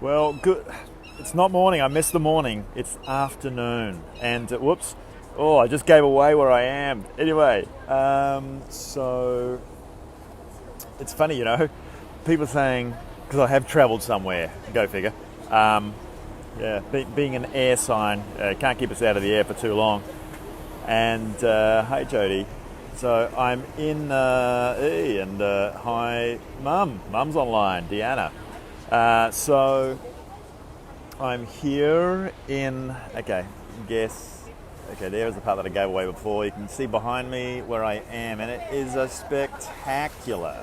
Well, good. It's not morning. I missed the morning. It's afternoon. And whoops. Oh, I just gave away where I am. Anyway, so it's funny, people saying, because I have travelled somewhere, go figure. Yeah, being an air sign, can't keep us out of the air for too long. And hey, Jody. So I'm in and hi, Mum. Mum's online, Deanna. So I'm here in, there's the part that I gave away before. You can see behind me where I am, and it is a spectacular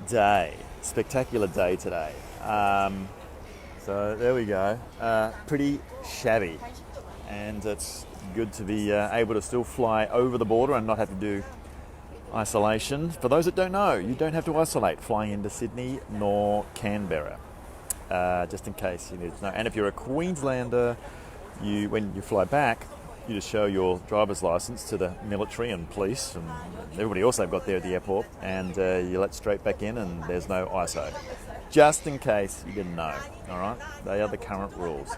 day. Spectacular day today. So there we go. Pretty shabby, and it's good to be able to still fly over the border and not have to do isolation. For those that don't know, you don't have to isolate flying into Sydney nor Canberra, just in case you need to know. And if you're a Queenslander, when you fly back, you just show your driver's license to the military and police and everybody else they've got there at the airport, and you let straight back in, and there's no ISO. Just in case you didn't know, all right? They are the current rules.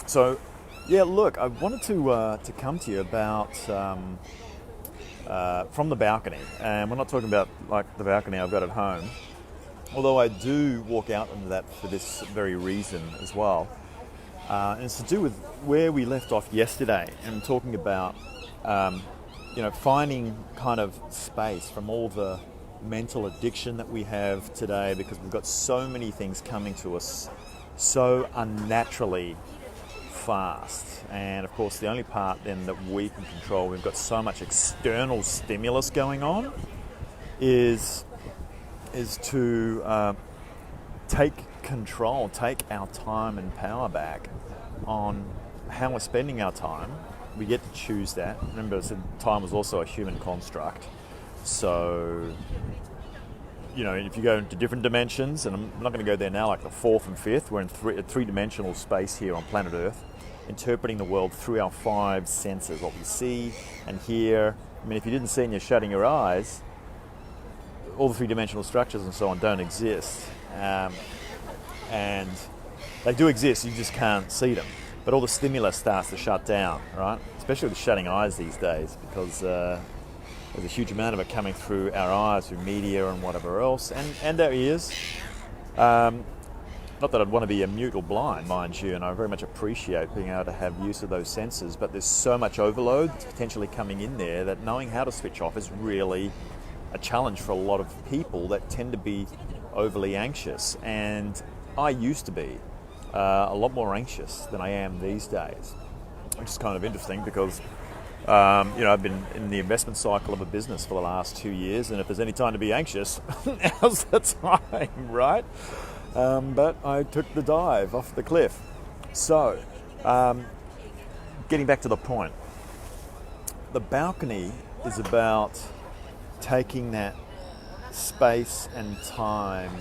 So, yeah, look, I wanted to come to you about from the balcony, and we're not talking about like the balcony I've got at home, although I do walk out into that for this very reason as well. And it's to do with where we left off yesterday, and talking about finding kind of space from all the mental addiction that we have today, because we've got so many things coming to us so unnaturally fast. And of course the only part then that we can control, we've got so much external stimulus going on, is to take control, take our time and power back on how we're spending our time. We get to choose that. Remember, I said time was also a human construct. So, if you go into different dimensions, and I'm not going to go there now, like the fourth and fifth, we're in a three-dimensional space here on planet Earth, interpreting the world through our five senses, what we see and hear. I mean, if you didn't see and you're shutting your eyes, all the three-dimensional structures and so on don't exist. And they do exist, you just can't see them. But all the stimulus starts to shut down, right? Especially with shutting eyes these days, because there's a huge amount of it coming through our eyes, through media and whatever else, and our ears. Not that I'd want to be a mute or blind, mind you, and I very much appreciate being able to have use of those senses, but there's so much overload potentially coming in there that knowing how to switch off is really a challenge for a lot of people that tend to be overly anxious. And I used to be a lot more anxious than I am these days, which is kind of interesting because I've been in the investment cycle of a business for the last 2 years, and if there's any time to be anxious, now's the time, right? But I took the dive off the cliff. So, getting back to the point, the balcony is about taking that space and time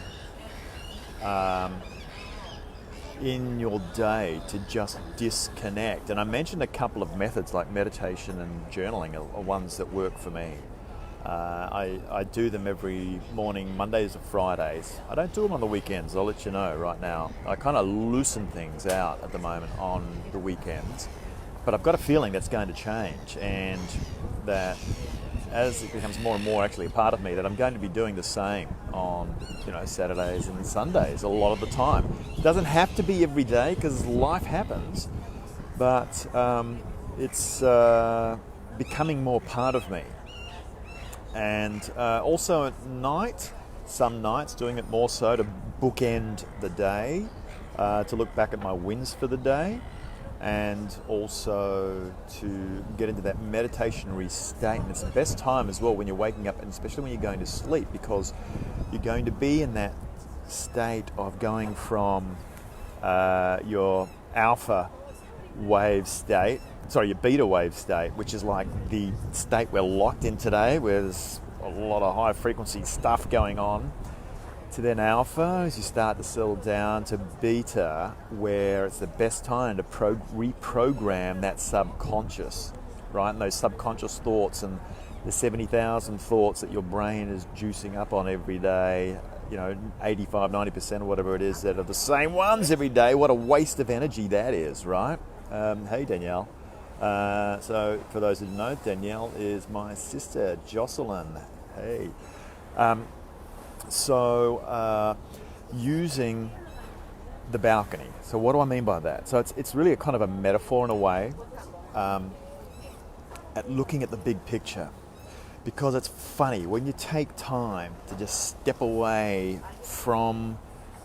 in your day to just disconnect. And I mentioned a couple of methods like meditation and journaling are ones that work for me. I do them every morning, Mondays and Fridays. I don't do them on the weekends, I'll let you know right now. I kind of loosen things out at the moment on the weekends, but I've got a feeling that's going to change, and that as it becomes more and more actually a part of me, that I'm going to be doing the same on Saturdays and Sundays a lot of the time. It doesn't have to be every day because life happens, but it's becoming more part of me. And also at night, some nights doing it more so to bookend the day, to look back at my wins for the day, and also to get into that meditationary state. And it's the best time as well when you're waking up, and especially when you're going to sleep, because you're going to be in that state of going from your alpha wave state, your beta wave state, which is like the state we're locked in today, where there's a lot of high frequency stuff going on, to then alpha as you start to settle down to beta, where it's the best time to reprogram that subconscious, right? And those subconscious thoughts and the 70,000 thoughts that your brain is juicing up on every day, 85, 90% or whatever it is that are the same ones every day. What a waste of energy that is, right? Hey, Danielle. So for those who don't know, Danielle is my sister, Jocelyn. Hey. Using the balcony. So what do I mean by that? So it's really a kind of a metaphor in a way, at looking at the big picture. Because it's funny, when you take time to just step away from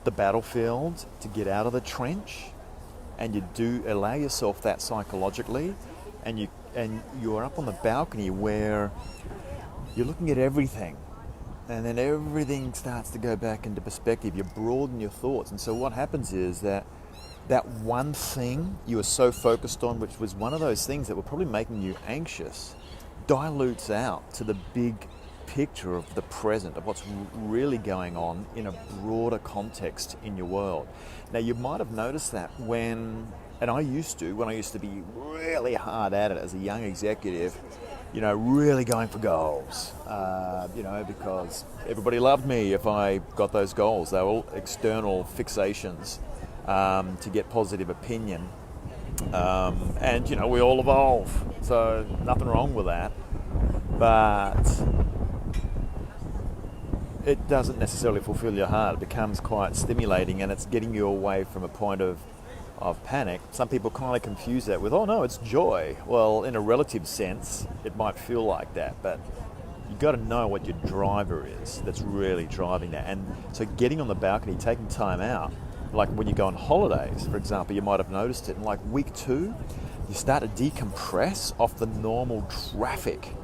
the battlefield to get out of the trench, and you do allow yourself that psychologically, and you're up on the balcony where you're looking at everything, and then everything starts to go back into perspective. You broaden your thoughts, and so what happens is that one thing you were so focused on, which was one of those things that were probably making you anxious, dilutes out to the big picture of the present, of what's really going on in a broader context in your world. Now, you might have noticed that when I used to be really hard at it as a young executive, really going for goals, because everybody loved me if I got those goals. They were all external fixations to get positive opinion. And we all evolve, so nothing wrong with that, but it doesn't necessarily fulfill your heart. It becomes quite stimulating, and it's getting you away from a point of panic. Some people kind of confuse that with, oh no, it's joy. Well, in a relative sense, it might feel like that, but you've got to know what your driver is that's really driving that. And so getting on the balcony, taking time out, like when you go on holidays, for example, you might have noticed it in like week 2, you start to decompress off the normal traffic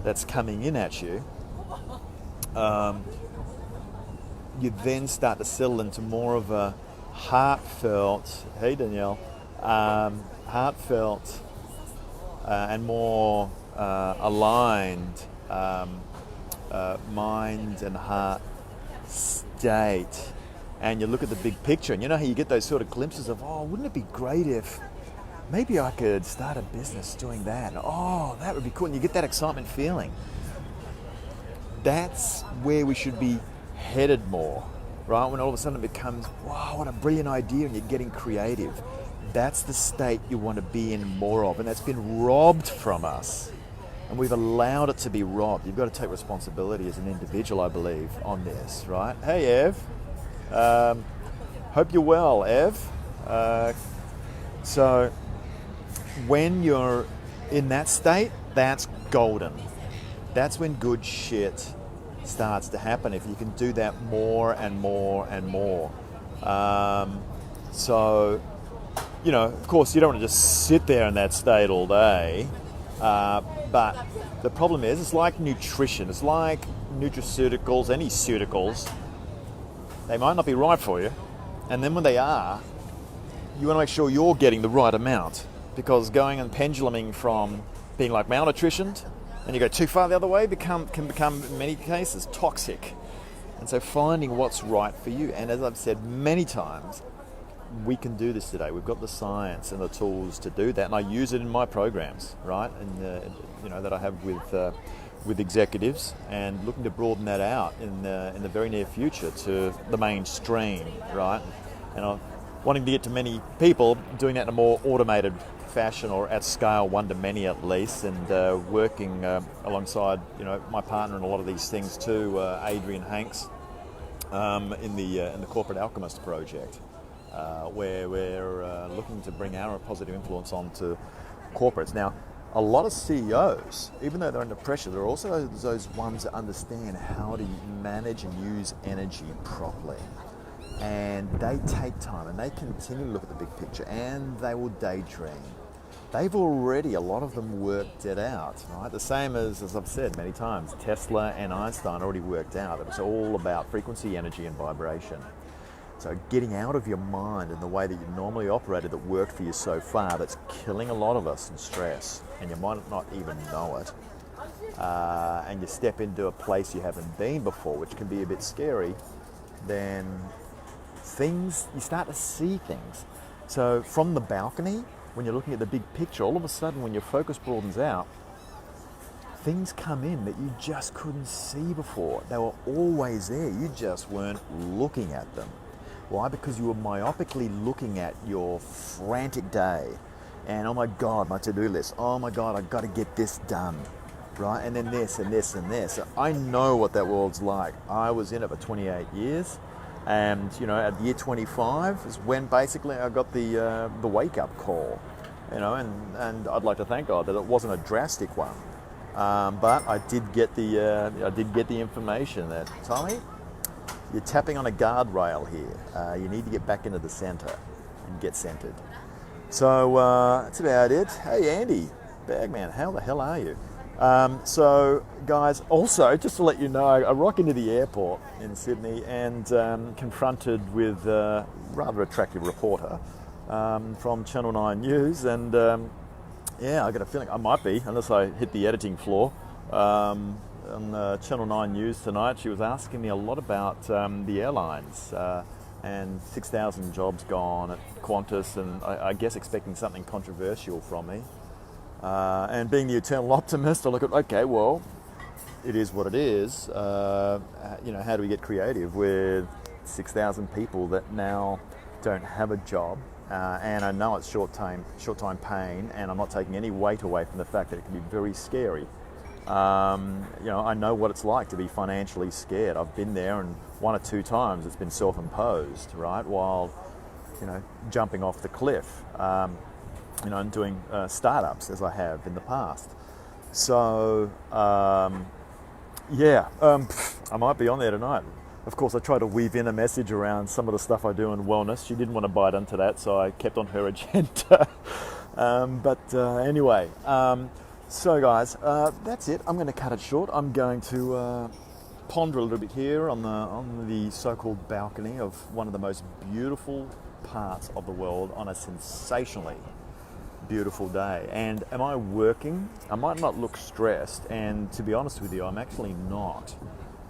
that's coming in at you. You then start to settle into more of a heartfelt, hey Danielle, heartfelt and more aligned mind and heart state. And you look at the big picture, and you know how you get those sort of glimpses of, oh, wouldn't it be great if maybe I could start a business doing that? Oh, that would be cool. And you get that excitement feeling. That's where we should be headed more, right? When all of a sudden it becomes, wow, what a brilliant idea, and you're getting creative. That's the state you want to be in more of, and that's been robbed from us. And we've allowed it to be robbed. You've got to take responsibility as an individual, I believe, on this, right? Hey, Ev. Hope you're well, Ev. So when you're in that state, that's golden. That's when good shit starts to happen, if you can do that more and more and more. So, of course, you don't want to just sit there in that state all day. But the problem is, it's like nutrition. It's like nutraceuticals, any ceuticals. They might not be right for you. And then when they are, you want to make sure you're getting the right amount. Because going and penduluming from being like malnutritioned, and you go too far the other way, can become, in many cases, toxic. And so finding what's right for you. And as I've said many times, we can do this today. We've got the science and the tools to do that. And I use it in my programs, right? And that I have with executives, and looking to broaden that out in the very near future to the mainstream, right? And I'm wanting to get to many people, doing that in a more automated fashion, or at scale, one to many at least, and working alongside my partner in a lot of these things too, Adrian Hanks, in the Corporate Alchemist project, where we're looking to bring our positive influence onto corporates. Now, a lot of CEOs, even though they're under pressure, there are also those ones that understand how to manage and use energy properly. And they take time, and they continue to look at the big picture, and they will daydream. They've already, a lot of them, worked it out, right? The same as I've said many times, Tesla and Einstein already worked out that it's all about frequency, energy, and vibration. So getting out of your mind and the way that you normally operated that worked for you so far, that's killing a lot of us in stress, and you might not even know it. And you step into a place you haven't been before, which can be a bit scary, then you start to see things. So from the balcony, when you're looking at the big picture, all of a sudden when your focus broadens out, things come in that you just couldn't see before. They were always there. You just weren't looking at them. Why? Because you were myopically looking at your frantic day. And oh my God, my to-do list. Oh my God, I've got to get this done. Right? And then this and this and this. I know what that world's like. I was in it for 28 years. And, you know, at year 25 is when basically I got the wake-up call. You know, and I'd like to thank God that it wasn't a drastic one. But I did get the information that, Tommy, you're tapping on a guardrail here. You need to get back into the center and get centered. So that's about it. Hey, Andy, Bagman, how the hell are you? So, guys, also, just to let you know, I rock into the airport in Sydney and confronted with a rather attractive reporter from Channel 9 News. And, yeah, I got a feeling I might be, unless I hit the editing floor. On Channel 9 News tonight, she was asking me a lot about the airlines and 6,000 jobs gone at Qantas, and I guess expecting something controversial from me. And being the eternal optimist, I look at, okay, well, it is what it is. You know, how do we get creative with 6,000 people that now don't have a job? And I know it's short-time pain, and I'm not taking any weight away from the fact that it can be very scary. You know, I know what it's like to be financially scared. I've been there, and one or two times it's been self-imposed, right? While, you know, jumping off the cliff, you know, and doing startups as I have in the past. So, yeah, I might be on there tonight. Of course, I try to weave in a message around some of the stuff I do in wellness. She didn't want to bite into that, so I kept on her agenda. Anyway, so guys, that's it. I'm going to cut it short. I'm going to ponder a little bit here on the so-called balcony of one of the most beautiful parts of the world on a sensationally beautiful day. And am I working? I might not look stressed, and to be honest with you, I'm actually not.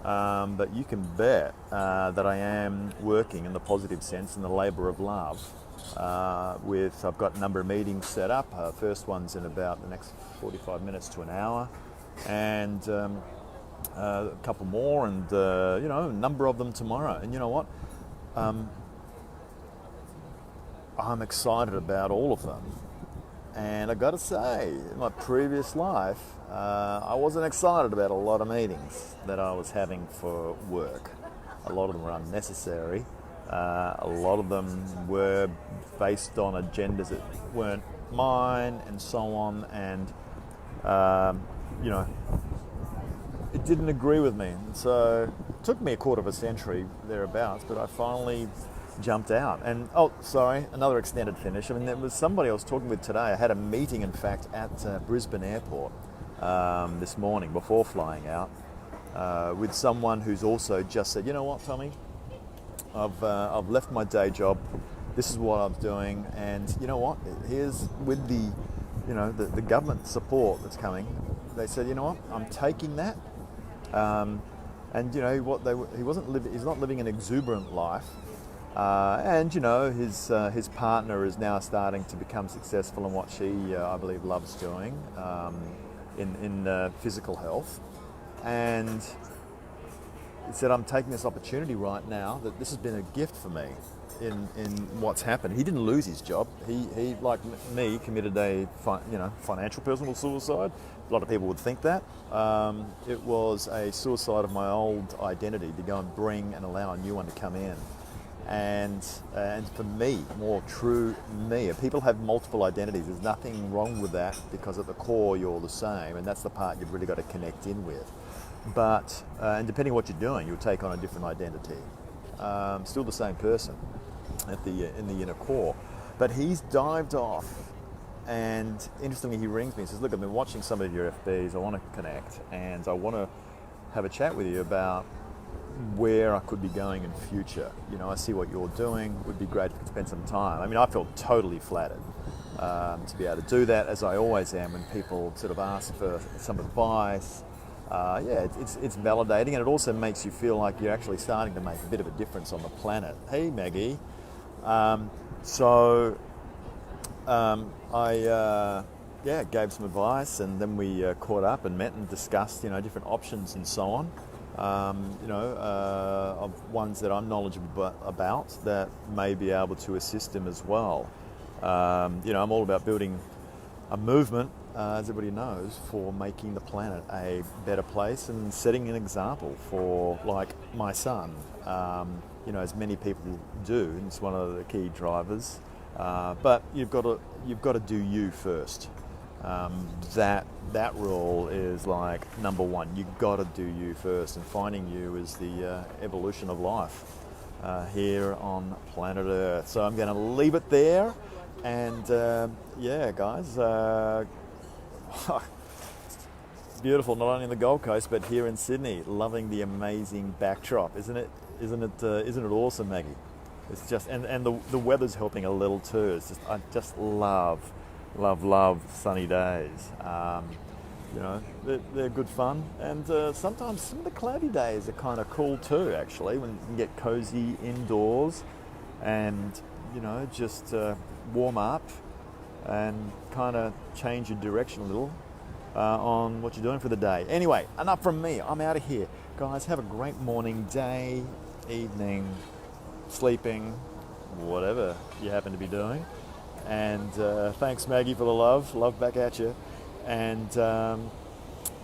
But you can bet that I am working in the positive sense, in the labour of love. I've got a number of meetings set up. First one's in about the next 45 minutes to an hour, and a couple more, and you know, a number of them tomorrow. And you know what? I'm excited about all of them. And I've got to say, in my previous life, I wasn't excited about a lot of meetings that I was having for work. A lot of them were unnecessary. A lot of them were based on agendas that weren't mine, and so on. And, you know, it didn't agree with me. And so it took me a quarter of a century thereabouts, but I finally jumped out. And another extended finish. I mean, there was somebody I was talking with today. I had a meeting, in fact, at Brisbane Airport this morning before flying out with someone who's also just said, you know what, Tommy, I've left my day job. This is what I'm doing, and you know what? Here's with the government support that's coming. They said, you know what? I'm taking that. And you know what? He's not living an exuberant life. And you know, his partner is now starting to become successful in what she, I believe, loves doing in physical health. And he said, I'm taking this opportunity right now, that this has been a gift for me in what's happened. He didn't lose his job. He like me, committed a financial personal suicide. A lot of people would think that. It was a suicide of my old identity to go and bring and allow a new one to come in. And for me, more true me. People have multiple identities. There's nothing wrong with that, because at the core you're the same, and that's the part you've really got to connect in with. But and depending on what you're doing, you'll take on a different identity. Still the same person in the inner core. But he's dived off, and interestingly, he rings me and says, "Look, I've been watching some of your FBs. I want to connect, and I want to have a chat with you about where I could be going in future. You know, I see what you're doing. It would be great if we could spend some time." I mean, I felt totally flattered to be able to do that, as I always am when people sort of ask for some advice. It's validating, and it also makes you feel like you're actually starting to make a bit of a difference on the planet. Hey, Maggie. I yeah, gave some advice, and then we caught up and met and discussed, different options and so on. Of ones that I'm knowledgeable about that may be able to assist him as well. I'm all about building a movement, as everybody knows, for making the planet a better place and setting an example for, like, my son. As many people do, and it's one of the key drivers. But you've got to do you first. That rule is like number one. You've got to do you first, and finding you is the evolution of life here on planet Earth. So I'm going to leave it there, and guys, it's beautiful not only in the Gold Coast but here in Sydney. Loving the amazing backdrop, isn't it? Isn't it awesome, Maggie? It's just and the weather's helping a little too. It's just I just love sunny days. They're good fun, and sometimes some of the cloudy days are kind of cool too. Actually, when you can get cozy indoors, and just warm up and kind of change your direction a little on what you're doing for the day. Anyway, enough from me. I'm out of here, guys. Have a great morning, day, evening, sleeping, whatever you happen to be doing. And thanks, Maggie, for the love back at you, and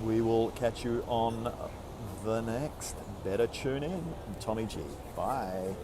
we will catch you on the next Better Tune In. Tommy G. Bye.